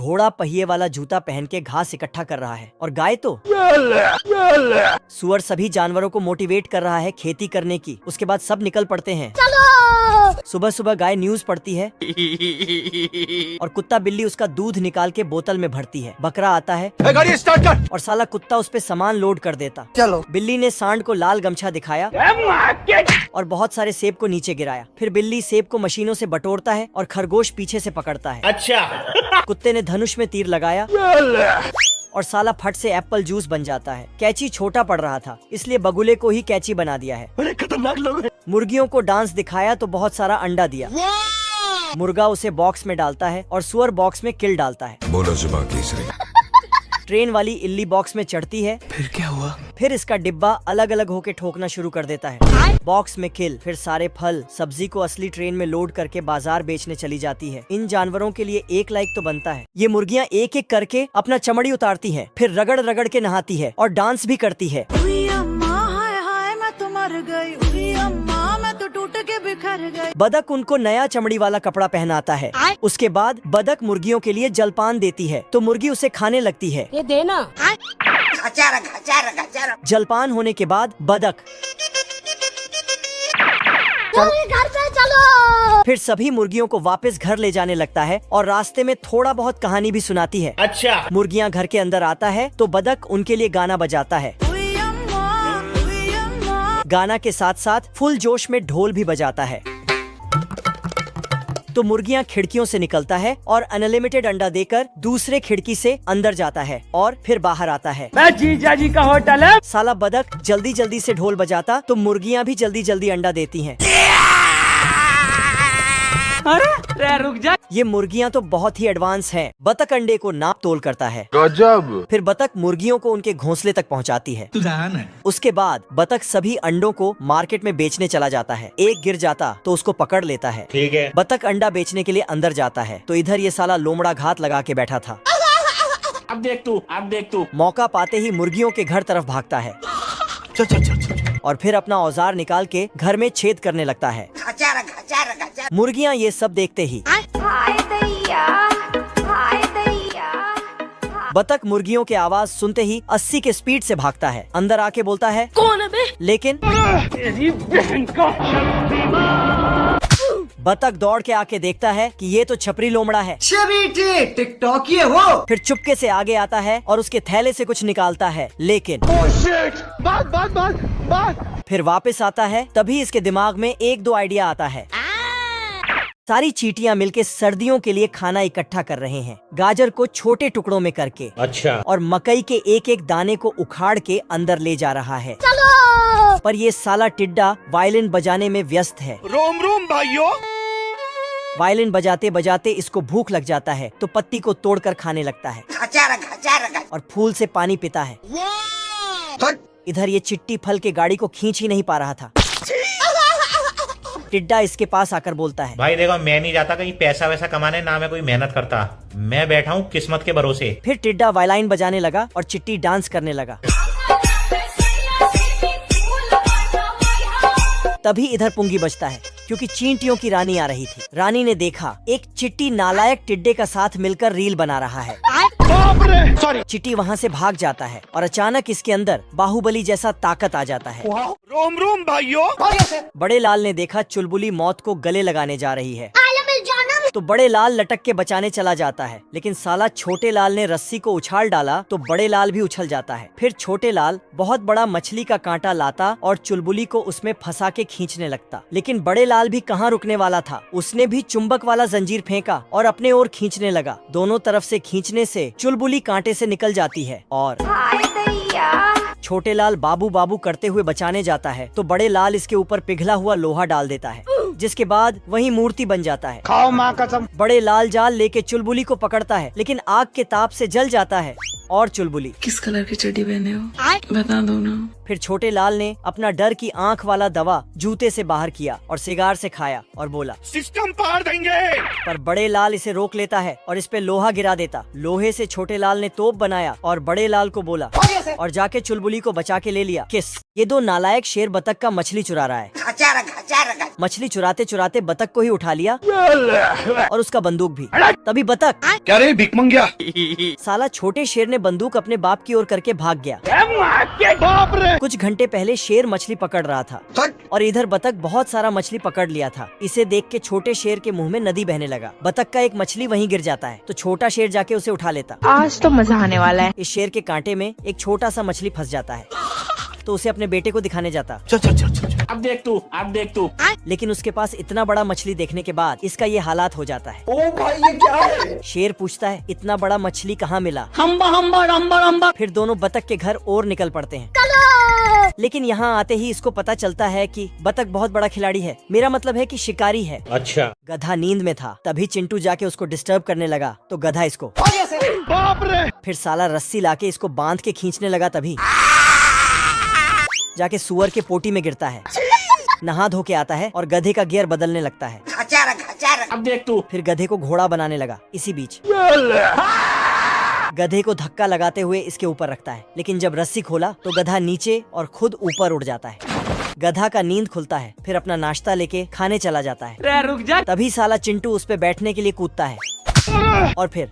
घोड़ा पहिए वाला जूता पहन के घास इकट्ठा कर रहा है और गाय तो सुअर सभी जानवरों को मोटिवेट कर रहा है खेती करने की। उसके बाद सब निकल पड़ते हैं। सुबह सुबह गाय न्यूज पढ़ती है और कुत्ता बिल्ली उसका दूध निकाल के बोतल में भरती है। बकरा आता है गाड़ी स्टार्ट कर और साला कुत्ता उस पे सामान लोड कर देता। चलो। बिल्ली ने सांड को लाल गमछा दिखाया और बहुत सारे सेब को नीचे गिराया। फिर बिल्ली सेब को मशीनों से बटोरता है और खरगोश पीछे से पकड़ता है। अच्छा। कुत्ते ने धनुष में तीर लगाया और साला फट से एप्पल जूस बन जाता है। कैची छोटा पड़ रहा था इसलिए बगुले को ही कैची बना दिया है। बड़े खतरनाक लोग हैं। मुर्गियों को डांस दिखाया तो बहुत सारा अंडा दिया। मुर्गा उसे बॉक्स में डालता है और सुअर बॉक्स में किल डालता है। बोलो जुबान तीसरी। ट्रेन वाली इल्ली बॉक्स में चढ़ती है। फिर क्या हुआ? फिर इसका डिब्बा अलग अलग होके ठोकना शुरू कर देता है। बॉक्स में किल। फिर सारे फल सब्जी को असली ट्रेन में लोड करके बाजार बेचने चली जाती है। इन जानवरों के लिए 1 लाइक तो बनता है। ये मुर्गियाँ एक एक करके अपना चमड़ी उतारती हैं, फिर रगड़ रगड़ के नहाती है और डांस भी करती है। बदक उनको नया चमड़ी वाला कपड़ा पहनाता है। उसके बाद बदक मुर्गियों के लिए जलपान देती है तो मुर्गी उसे खाने लगती है। ये देना। जलपान होने के बाद बदक घर पे चलो। फिर सभी मुर्गियों को वापस घर ले जाने लगता है और रास्ते में थोड़ा बहुत कहानी भी सुनाती है। अच्छा। मुर्गियाँ घर के अंदर आता है तो बदक उनके लिए गाना बजाता है। गाना के साथ साथ फुल जोश में ढोल भी बजाता है। तो मुर्गियाँ खिड़कियों से निकलता है और अनलिमिटेड अंडा देकर दूसरे खिड़की से अंदर जाता है और फिर बाहर आता है। मैं जीजा जी का होटल है। साला बदक जल्दी जल्दी से ढोल बजाता तो मुर्गियाँ भी जल्दी जल्दी अंडा देती हैं। अरे रुक जा। ये मुर्गियाँ तो बहुत ही एडवांस हैं। बतख अंडे को नाप तोल करता है। गजब। फिर बतख मुर्गियों को उनके घोंसले तक पहुँचाती है। उसके बाद बतख सभी अंडों को मार्केट में बेचने चला जाता है। एक गिर जाता तो उसको पकड़ लेता है। ठीक है। बतख अंडा बेचने के लिए अंदर जाता है तो इधर ये साला लोमड़ा घात लगा के बैठा था। अब देख तू। मौका पाते ही मुर्गियों के घर तरफ भागता है। और फिर अपना औजार निकाल के घर में छेद करने लगता है। मुर्गियाँ ये सब देखते ही बतख मुर्गियों के आवाज सुनते ही 80 के स्पीड से भागता है। अंदर आके बोलता है कौन है बे? लेकिन बतख दौड़ के आके देखता है कि ये तो छपरी लोमड़ा है। टिकटॉक ये हो। फिर चुपके से आगे आता है और उसके थैले से कुछ निकालता है लेकिन फिर वापस आता है। तभी इसके दिमाग में 1-2 आइडिया आता है। सारी चींटियां मिलके सर्दियों के लिए खाना इकट्ठा कर रहे हैं। गाजर को छोटे टुकड़ों में करके। अच्छा। और मकई के एक एक दाने को उखाड़ के अंदर ले जा रहा है। चलो। पर ये साला टिड्डा वायलिन बजाने में व्यस्त है। रोम रोम भाइयों। वायलिन बजाते बजाते इसको भूख लग जाता है तो पत्ती को तोड़कर खाने लगता है और फूल से पानी पीता है। इधर ये चिट्टी फल के गाड़ी को खींच ही नहीं पा रहा था। टिड्डा इसके पास आकर बोलता है, भाई देखो मैं नहीं जाता कहीं पैसा वैसा कमाने, ना मैं कोई मेहनत करता, मैं बैठा हूँ किस्मत के भरोसे। फिर टिड्डा वायलाइन बजाने लगा और चिट्टी डांस करने लगा। तभी इधर पुंगी बजता है क्योंकि चींटियों की रानी आ रही थी। रानी ने देखा एक चिट्टी नालायक टिड्डे का साथ मिलकर रील बना रहा है। चिट्टी वहाँ से भाग जाता है और अचानक इसके अंदर बाहुबली जैसा ताकत आ जाता है। रोम रोम भाइयों। बड़े लाल ने देखा चुलबुली मौत को गले लगाने जा रही है तो बड़े लाल लटक के बचाने चला जाता है, लेकिन साला छोटे लाल ने रस्सी को उछाल डाला तो बड़े लाल भी उछल जाता है। फिर छोटे लाल बहुत बड़ा मछली का कांटा लाता और चुलबुली को उसमें फंसा के खींचने लगता, लेकिन बड़े लाल भी कहाँ रुकने वाला था। उसने भी चुंबक वाला जंजीर फेंका और अपने ओर खींचने लगा। दोनों तरफ से खींचने से चुलबुली कांटे से निकल जाती है और छोटे लाल बाबू बाबू करते हुए बचाने जाता है तो बड़े लाल इसके ऊपर पिघला हुआ लोहा डाल देता है, जिसके बाद वही मूर्ति बन जाता है। खाओ माँ कसम। बड़े लाल जाल लेके चुलबुली को पकड़ता है, लेकिन आग के ताप से जल जाता है और चुलबुली किस कलर की चड्डी पहने हो बता दो ना। फिर छोटे लाल ने अपना डर की आंख वाला दवा जूते से बाहर किया और सिगार से खाया और बोला सिस्टम पार देंगे। पर बड़े लाल इसे रोक लेता है और इस पे लोहा गिरा देता। लोहे से छोटे लाल ने तोप बनाया और बड़े लाल को बोला और जाके चुलबुली को बचा के ले लिया। किस ये दो नालायक शेर बतख का मछली चुरा रहा है। मछली चुराते चुराते बतख को ही उठा लिया और उसका बंदूक भी। तभी बतख क्या रे भिकमंगिया? साला छोटे शेर ने बंदूक अपने बाप की ओर करके भाग गया। बाप रे! कुछ घंटे पहले शेर मछली पकड़ रहा था और इधर बतख बहुत सारा मछली पकड़ लिया था। इसे देख के छोटे शेर के मुंह में नदी बहने लगा। बतख का एक मछली वहीं गिर जाता है तो छोटा शेर जाके उसे उठा लेता। आज तो मजा आने वाला है। इस शेर के कांटे में एक छोटा सा मछली फंस जाता है तो उसे अपने बेटे को दिखाने जाता। अब देख तू। लेकिन उसके पास इतना बड़ा मछली देखने के बाद इसका ये हालात हो जाता है। ओ भाई ये क्या है? शेर पूछता है इतना बड़ा मछली कहाँ मिला? हम्बा फिर दोनों बतख के घर और निकल पड़ते हैं। लेकिन यहाँ आते ही इसको पता चलता है कि बतख बहुत बड़ा खिलाड़ी है। मेरा मतलब है कि शिकारी है। अच्छा। गधा नींद में था। तभी चिंटू जाके उसको डिस्टर्ब करने लगा तो गधा इसको बाप रे! फिर साला रस्सी लाके इसको बांध के खींचने लगा। तभी जाके सुअर के पोटी में गिरता है। नहा धो के आता है और गधे का गियर बदलने लगता है। अब देख तू। फिर गधे को घोड़ा बनाने लगा। इसी बीच गधे को धक्का लगाते हुए इसके ऊपर रखता है। लेकिन जब रस्सी खोला तो गधा नीचे और खुद ऊपर उड़ जाता है। गधा का नींद खुलता है। फिर अपना नाश्ता लेके खाने चला जाता है। रुक जा। तभी साला चिंटू उस पे बैठने के लिए कूदता है और फिर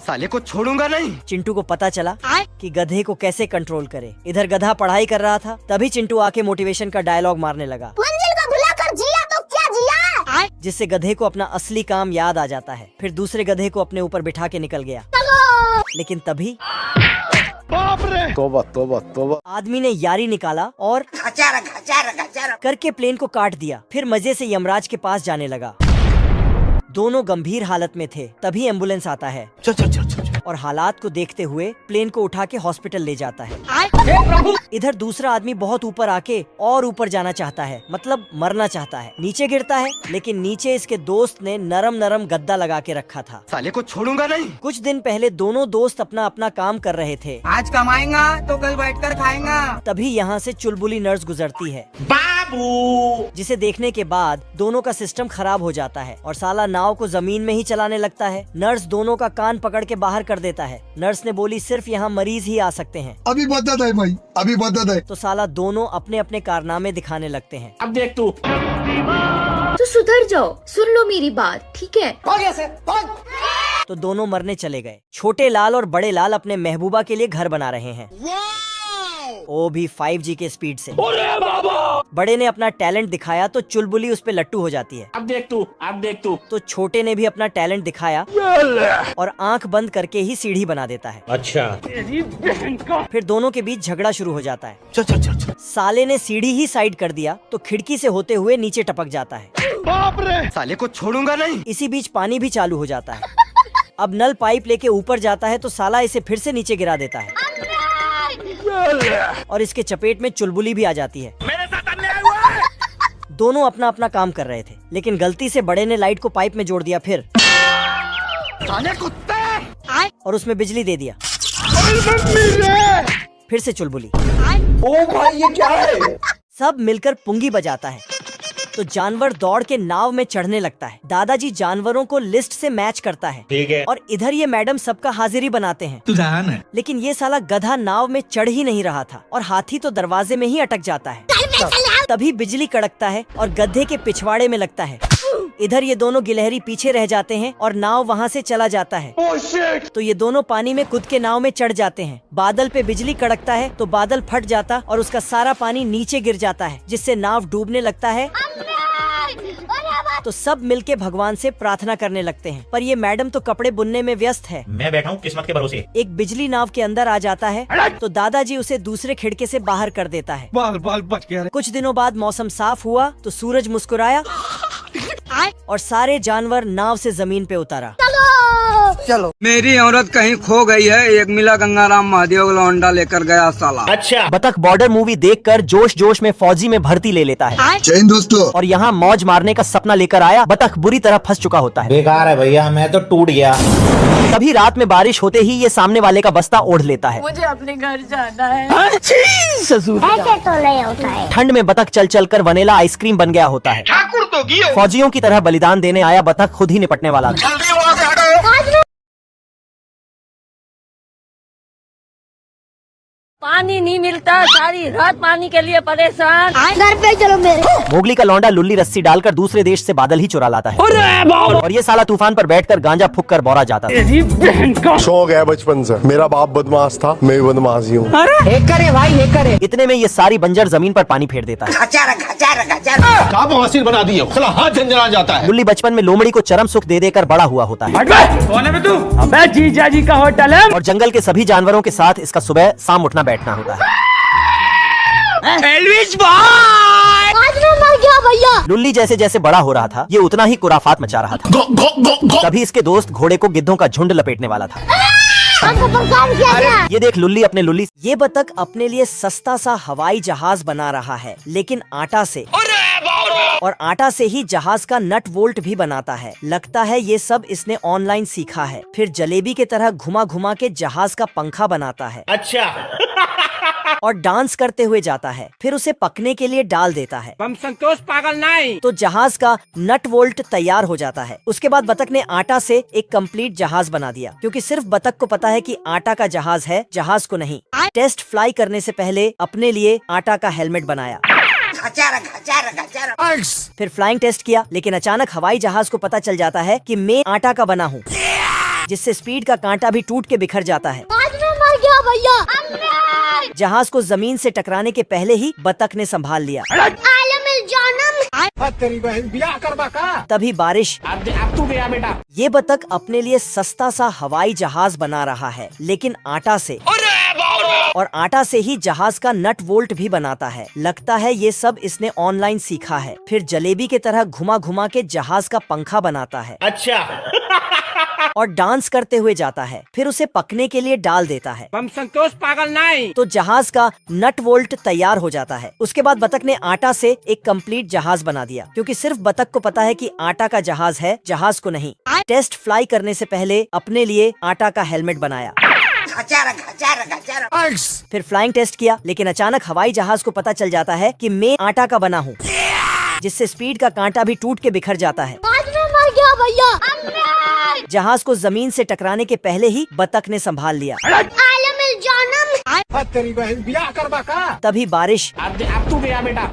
साले को छोड़ूंगा नहीं। चिंटू को पता चला कि गधे को कैसे कंट्रोल करे। इधर गधा पढ़ाई कर रहा था। तभी चिंटू आके मोटिवेशन का डायलॉग मारने लगा मंजिल को भुलाकर जिया तो क्या जिया। जिससे गधे को अपना असली काम याद आ जाता है। फिर दूसरे गधे को अपने ऊपर बिठा के निकल गया। लेकिन तभी बाप रे! तोबा। आदमी ने यारी निकाला और करके प्लेन को काट दिया। फिर मजे से यमराज के पास जाने लगा। दोनों गंभीर हालत में थे। तभी एम्बुलेंस आता है और हालात को देखते हुए प्लेन को उठा के हॉस्पिटल ले जाता है। इधर दूसरा आदमी बहुत ऊपर आके और ऊपर जाना चाहता है, मतलब मरना चाहता है। नीचे गिरता है लेकिन नीचे इसके दोस्त ने नरम नरम गद्दा लगा के रखा था। साले को छोड़ूंगा नहीं। कुछ दिन पहले दोनों दोस्त अपना अपना काम कर रहे थे। आज कमाएगा तो कल बैठकर खाएगा। तभी यहाँ से चुलबुली नर्स गुजरती है बाबू। जिसे देखने के बाद दोनों का सिस्टम खराब हो जाता है और साला नाव को जमीन में ही चलाने लगता है। नर्स दोनों का कान पकड़ के बाहर कर देता है। नर्स ने बोली सिर्फ यहाँ मरीज ही आ सकते हैं। अभी बदत है भाई, अभी बदत है। तो साला दोनों अपने अपने कारनामे दिखाने लगते हैं। अब देख तू। तो सुधर जाओ, सुन लो मेरी बात, ठीक है? तो दोनों मरने चले गए। छोटे लाल और बड़े लाल अपने महबूबा के लिए घर बना रहे हैं, वो भी 5G के स्पीड से। बड़े ने अपना टैलेंट दिखाया तो चुलबुली उस पे लट्टू हो जाती है। अब देख तू। तो छोटे ने भी अपना टैलेंट दिखाया और आंख बंद करके ही सीढ़ी बना देता है। अच्छा। फिर दोनों के बीच झगड़ा शुरू हो जाता है। साले ने सीढ़ी ही साइड कर दिया तो खिड़की से होते हुए नीचे टपक जाता है। बाप रे! साले को छोड़ूंगा नहीं। इसी बीच पानी भी चालू हो जाता है। अब नल पाइप लेके ऊपर जाता है तो साला इसे फिर से नीचे गिरा देता है और इसके चपेट में चुलबुली भी आ जाती है। मेरे साथ अन्याय हुआ है। दोनों अपना अपना काम कर रहे थे लेकिन गलती से बड़े ने लाइट को पाइप में जोड़ दिया। फिर साले कुत्ते! और उसमें बिजली दे दिया। फिर से चुलबुली। ओ भाई ये क्या है? सब मिलकर पुंगी बजाता है तो जानवर दौड़ के नाव में चढ़ने लगता है। दादाजी जानवरों को लिस्ट से मैच करता है। ठीक है। और इधर ये मैडम सबका हाजिरी बनाते हैं। लेकिन ये साला गधा नाव में चढ़ ही नहीं रहा था और हाथी तो दरवाजे में ही अटक जाता है। तभी बिजली कड़कता है और गधे के पिछवाड़े में लगता है। इधर ये दोनों गिलहरी पीछे रह जाते हैं और नाव वहाँ से चला जाता है। तो ये दोनों पानी में कूद के नाव में चढ़ जाते हैं। बादल पे बिजली कड़कता है तो बादल फट जाता और उसका सारा पानी नीचे गिर जाता है जिससे नाव डूबने लगता है। तो सब मिलके भगवान से प्रार्थना करने लगते हैं पर ये मैडम तो कपड़े बुनने में व्यस्त है। मैं बैठा हूँ किस्मत के भरोसे। एक बिजली नाव के अंदर आ जाता है तो दादाजी उसे दूसरे खिड़के से बाहर कर देता है। बाल बच गया। कुछ दिनों बाद मौसम साफ हुआ तो सूरज मुस्कुराया और सारे जानवर नाव से जमीन पे उतारा। चलो मेरी औरत कहीं खो गई है, एक मिला गंगाराम महादेव लौंडा लेकर गया साला। अच्छा। बतख बॉर्डर मूवी देखकर जोश जोश में फौजी में भर्ती ले लेता है। जय हिंद दोस्तों। और यहाँ मौज मारने का सपना लेकर आया बतख बुरी तरह फंस चुका होता है। बेकार है भैया, मैं तो टूट गया। तभी रात में बारिश होते ही ये सामने वाले का बस्ता ओढ़ लेता है। मुझे अपने घर जाना है। ससुर। ऐसे तो नहीं होता है। ठंड में बतख चल चल कर वनीला आइसक्रीम बन गया होता है। ठाकुर तो गियो। फौजियों की तरह बलिदान देने आया बतख खुद ही निपटने वाला था। पानी नहीं मिलता, सारी रात पानी के लिए परेशान। घर पे चलो मेरे। मोगली का लौंडा लुल्ली रस्सी डालकर दूसरे देश से बादल ही चुरा लाता है और ये साला तूफान पर बैठकर गांजा फूक कर बौरा जाता था। शौक है बचपन से, मेरा बाप बदमाश था, मैं भी बदमाश ही हूँ। इतने में ये सारी बंजर जमीन पर पानी फेर देता है। आप हासिल बना दिए, साला हाथ झंझना जाता है। लुल्ली बचपन में लोमड़ी को चरम सुख दे देकर बड़ा हुआ होता है कौन है बे तू? अबे जीजा जी का होटल है। और जंगल के सभी जानवरों के साथ इसका सुबह शाम उठना बैठना होता है। एल्विस भाई। आज मैं मर गया भैया। लुल्ली जैसे जैसे बड़ा हो रहा था ये उतना ही कुराफात मचा रहा था। तभी इसके दोस्त घोड़े को गिद्धों का झुंड लपेटने वाला था। हमको परेशान किया गया। ये देख लुल्ली अपने लुल्ली। ये बतख अपने लिए सस्ता सा हवाई जहाज बना रहा है, लेकिन आटा से। और आटा से ही जहाज का नट वोल्ट भी बनाता है। लगता है ये सब इसने ऑनलाइन सीखा है। फिर जलेबी की तरह घुमा घुमा के जहाज का पंखा बनाता है। अच्छा। और डांस करते हुए जाता है। फिर उसे पकने के लिए डाल देता है। हम संतोष पागल नहीं। तो जहाज का नट वोल्ट तैयार हो जाता है। उसके बाद बतख ने आटा से एक कंप्लीट जहाज बना दिया, क्योंकि सिर्फ बतख को पता है कि आटा का जहाज है, जहाज को नहीं। टेस्ट फ्लाई करने से पहले अपने लिए आटा का हेलमेट बनाया। फिर फ्लाइंग टेस्ट किया, लेकिन अचानक हवाई जहाज को पता चल जाता है कि मैं आटा का बना हूँ, जिससे स्पीड का कांटा भी टूट के बिखर जाता है। आज मैं मर गया भैया। जहाज को जमीन से टकराने के पहले ही बतख ने संभाल लिया। आलम जानम। तेरी बहन ब्याह करवा का। तभी बारिश। अब तू गया बेटा। ये बतख अपने लिए सस्ता सा हवाई जहाज बना रहा है, लेकिन आटा से। और आटा से ही जहाज का नट वोल्ट भी बनाता है। लगता है ये सब इसने ऑनलाइन सीखा है। फिर जलेबी की तरह घुमा घुमा के जहाज का पंखा बनाता है। अच्छा। और डांस करते हुए जाता है। फिर उसे पकने के लिए डाल देता है। हम संतोष पागल नहीं। तो जहाज का नट वोल्ट तैयार हो जाता है। उसके बाद बतख ने आटा से एक कंप्लीट जहाज बना दिया, क्योंकि सिर्फ बतख को पता है कि आटा का जहाज है, जहाज को नहीं। टेस्ट फ्लाई करने से पहले अपने लिए आटा का हेलमेट बनाया। फिर फ्लाइंग टेस्ट किया, लेकिन अचानक हवाई जहाज को पता चल जाता है कि मैं आटा का बना हूँ, जिससे स्पीड का कांटा भी टूट के बिखर जाता है। आज मैं मर गया भैया। जहाज को जमीन से टकराने के पहले ही बतख ने संभाल लिया। आलम जानम। तेरी बहन ब्याह करवा का। तभी बारिश। अब तू गया बेटा।